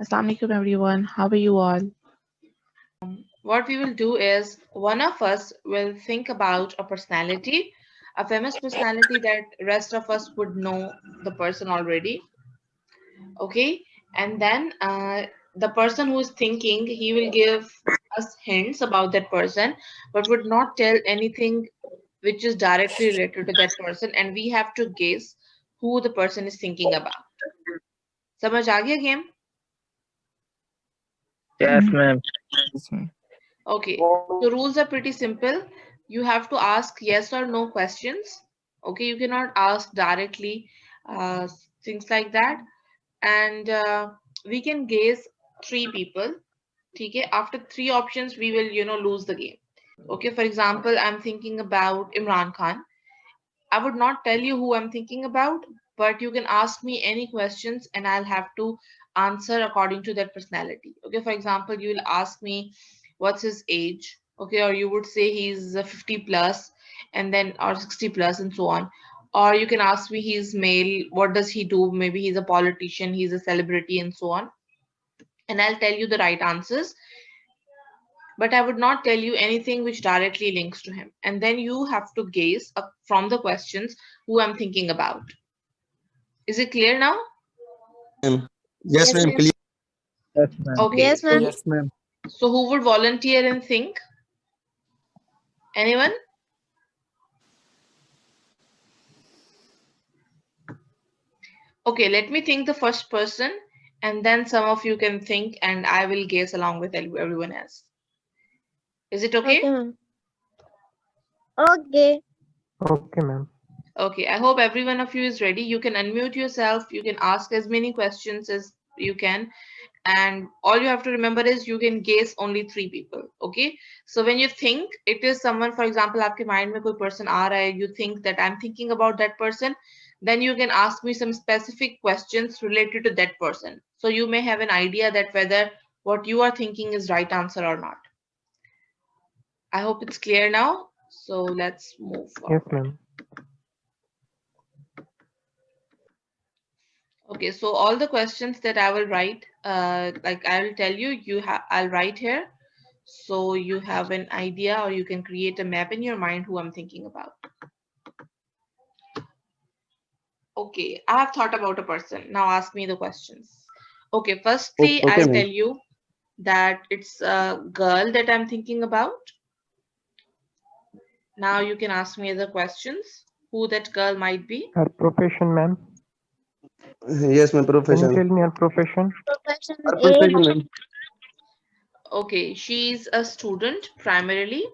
Assalamu alaikum everyone. How are you all? What we will do is one of us will think about a personality, a famous personality that rest of us would know the person already. Okay, and then the person who is thinking, he will give us hints about that person, but would not tell anything which is directly related to that person, and we have to guess who the person is thinking about. समझ आ गया game? Yes, ma'am. Yes, ma'am. Okay, so rules are pretty simple. You have to ask yes or no questions. Okay, you cannot ask directly uh, things like that. And we can guess three people. Okay, after three options, we will, lose the game. Okay, for example, I'm thinking about Imran Khan. I would not tell you who I'm thinking about, but you can ask me any questions and I'll have to answer according to that personality. Okay, for example, you will ask me what's his age, okay, or you would say he's 50 plus and then or 60 plus and so on. Or you can ask me he's male, what does he do? Maybe he's a politician, he's a celebrity, and so on. And I'll tell you the right answers, but I would not tell you anything which directly links to him. And then you have to guess from the questions who I'm thinking about. Is it clear now? Yes, ma'am. Clear. Yes, ma'am. Okay. Yes, ma'am. Yes, ma'am. So who would volunteer and think? Anyone? Okay, let me think the first person, and then some of you can think, and I will guess along with everyone else. Is it okay? Okay, ma'am. Okay. Okay, ma'am. Okay, I hope every one of you is ready. You can unmute yourself. You can ask as many questions as you can. And all you have to remember is you can guess only three people. Okay. So when you think it is someone, for example, आपके mind में कोई person आ रहा है, you think that I'm thinking about that person, then you can ask me some specific questions related to that person. So you may have an idea that whether what you are thinking is right answer or not. I hope it's clear now. So let's move forward. Yes, ma'am. Okay, so all the questions that I will write, like I will tell you, I'll write here, so you have an idea, or you can create a map in your mind who I'm thinking about. Okay, I have thought about a person. Now ask me the questions. Okay, firstly, Okay, I'll ma'am. tell you that it's a girl that I'm thinking about. Now you can ask me other questions, who that girl might be. Her profession, ma'am. Yes, ma'am. Can you Profession. tell me her profession? Profession Her A. profession, ma'am. Okay, she's a student primarily.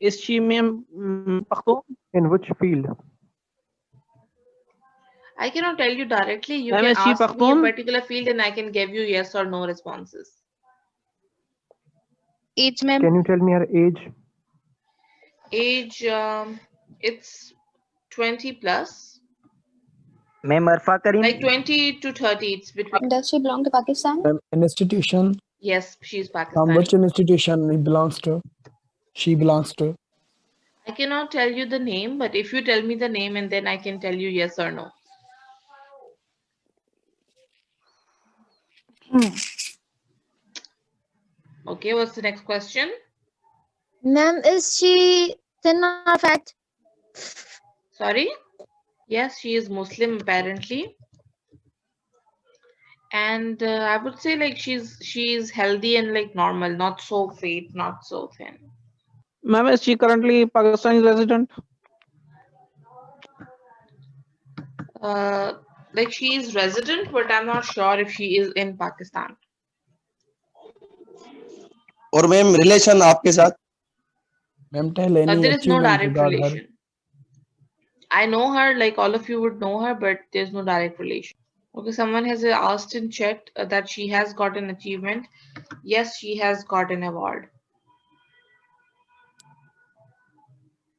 Is she, ma'am, Pakto? In which field? I cannot tell you directly. You Ma'am, can is she ask me a Pakhtun? particular field and I can give you yes or no responses. Age, ma'am. Can you tell me her age? Age, it's 20 plus, Ma'am, Arfa Karim? like 20 to 30. It's between. Does she belong to Pakistan? An institution. Yes, she's From which Pakistani. institution he belongs to? She belongs to. I cannot tell you the name, but if you tell me the name and then I can tell you yes or no. Okay, what's the next question? Ma'am, is she thin or fat? Sorry? Yes, she is Muslim apparently. And I would say like she's healthy and like normal, not so fat, not so thin. Ma'am, is she currently Pakistani resident? Like she is resident, but I'm not sure if she is in Pakistan. और ma'am relation आपके साथ? Ma'am, tell any There is no achievement direct regard her. relation. I know her, like all of you would know her, but there's no direct relation. Okay, someone has asked in chat that she has got an achievement. Yes, she has got an award.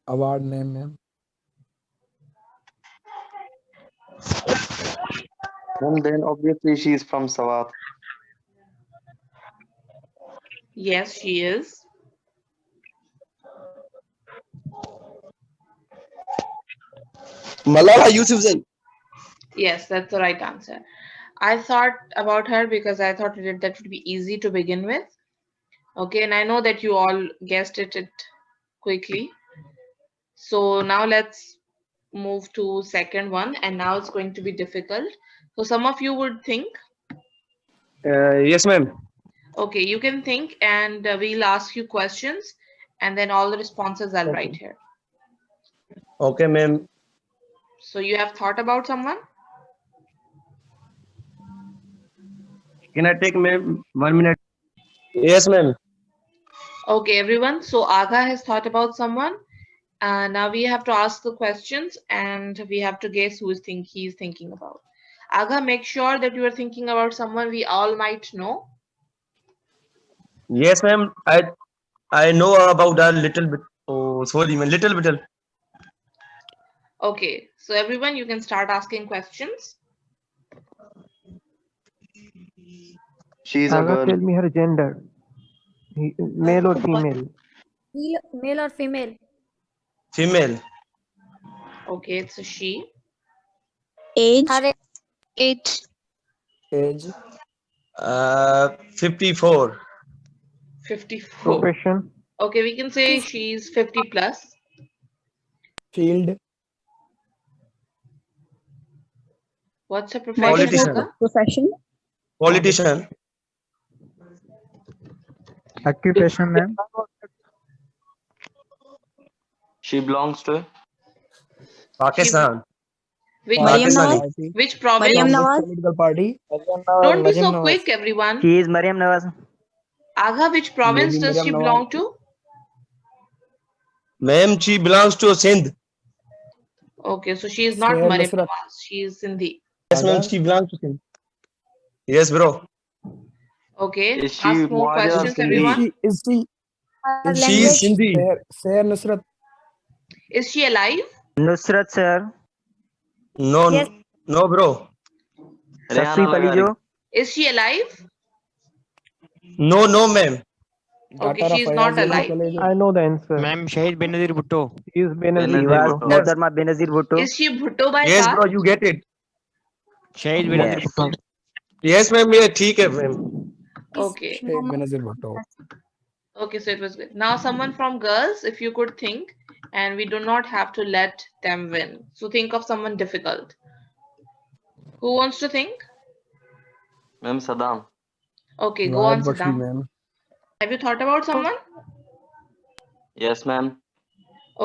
Award name, ma'am. And then obviously she is from Sawat. Yes, she is. Malala Yousafzai. Yes, that's the right answer. I thought about her because I thought that would be easy to begin with. Okay, and I know that you all guessed it quickly. So now let's move to second one, and now it's going to be difficult. So some of you would think, Yes, ma'am. okay, you can think, and we'll ask you questions, and then all the responses I'll write here. Okay, ma'am. So you have thought about someone? Can I take, ma'am, 1 minute? Yes, ma'am. Okay, everyone. So Agha has thought about someone. Now we have to ask the questions, and we have to guess who he's thinking about. Agha, make sure that you are thinking about someone we all might know. Yes, ma'am. I know about a little bit. Oh, sorry, ma'am. Little bit. Okay, so everyone, you can start asking questions. She is a Aga, girl. tell me her gender. Male or female? Male or female? Female. Okay, it's a she. Age? Age. Age. 54. 54. Profession? Okay, we can say she's 50 plus. Field. What's her profession? Politician. Agha? Profession. Politician. Occupation, ma'am? She belongs to Pakistan. Which, Maryam Nawaz. Party. which province? Maryam From which Nawaz. political party? Don't be so quick, everyone. She is Maryam Nawaz. Agha, which province Maybe does she Maryam belong Nawaz. to? Ma'am, she belongs to Sindh. Okay, so she is not Sayer Maryam Nusrat. Nawaz. She is Sindhi. Yes, ma'am, Agha? she belongs to Sindh. Yes, bro. Okay, Is she ask more Maharashtra questions, Sindhi? everyone. Is she She is Sindhi. Sayer Nusrat? Is she alive? Nusrat sir. No, Yes. no, bro. Sassi Palijo. Is she alive? No, ma'am. Okay, Daughter she of is not Ayaz Ali alive. College. I know the answer. Ma'am शहीद Benazir Bhutto He is Benazir She was Bhutto. Mohtarma Benazir Bhutto. Is she Bhutto by Yes, caste? bro, you get it. शहीद Benazir Yes. Bhutto Yes, ma'am, ये ठीक है, ma'am. Okay. Sheikh Benazir Bhutto. Okay, so it was good. Now someone from girls, if you could think, and we do not have to let them win. So think of someone difficult. Who wants to think? Ma'am, Saddam. Okay, go on, Wahid Bakshi, Saddam. ma'am. Have you thought about someone? Yes, ma'am.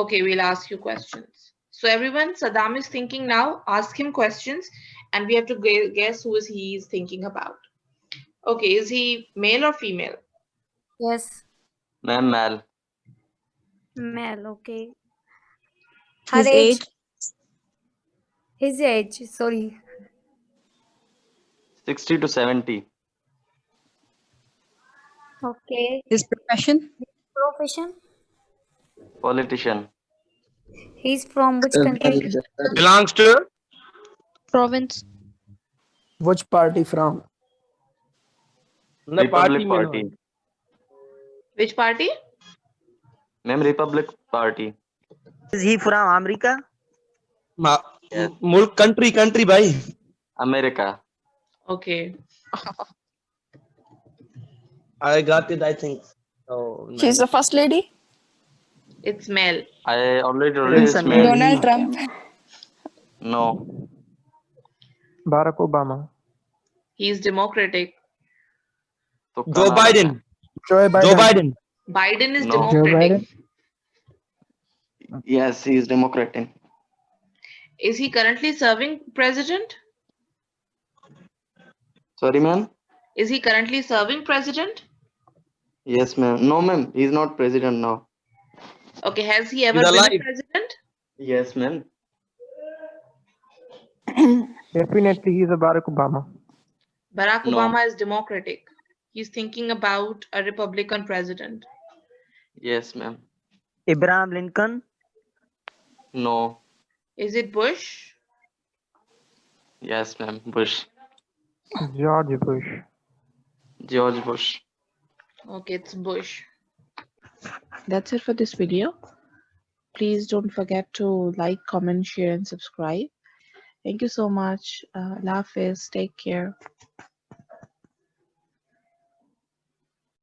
Okay, we'll ask you questions. So everyone, Saddam is thinking now. Ask him questions, and we have to guess who he is thinking about. Okay, is he male or female? Yes. Ma'am, Mal. Male, okay. His age. His age, sorry. 60 to 70. Okay. His profession. Profession? Politician. He's from which country? Belongs to Province. Which party from? Republic Party. Which party? Ma'am, Republic Party. Is he from America? Yes. Mulk country, bhai. America. Okay. I got it, I think. Oh, She's the first lady. It's male. I already It's a male. Donald Trump. No. Barack Obama. He's democratic. Joe Biden. Joe Biden. Joe Biden. Biden is No. Joe democratic. Biden. Yes, he is democratic. Is he currently serving president? Sorry, ma'am? Is he currently serving president? Yes, ma'am. No, ma'am. He is not president now. Okay, has he ever He's been a alive. president? Yes, ma'am. Definitely he is a Barack Obama. Barack No. Obama is democratic. He's thinking about a Republican president. Yes, ma'am. Abraham Lincoln. No. Is it Bush? Yes, ma'am. Bush. George Bush. George Bush. Okay, it's Bush. That's it for this video. Please don't forget to like, comment, share, and subscribe. Thank you so much. Allah Hafiz. Take care.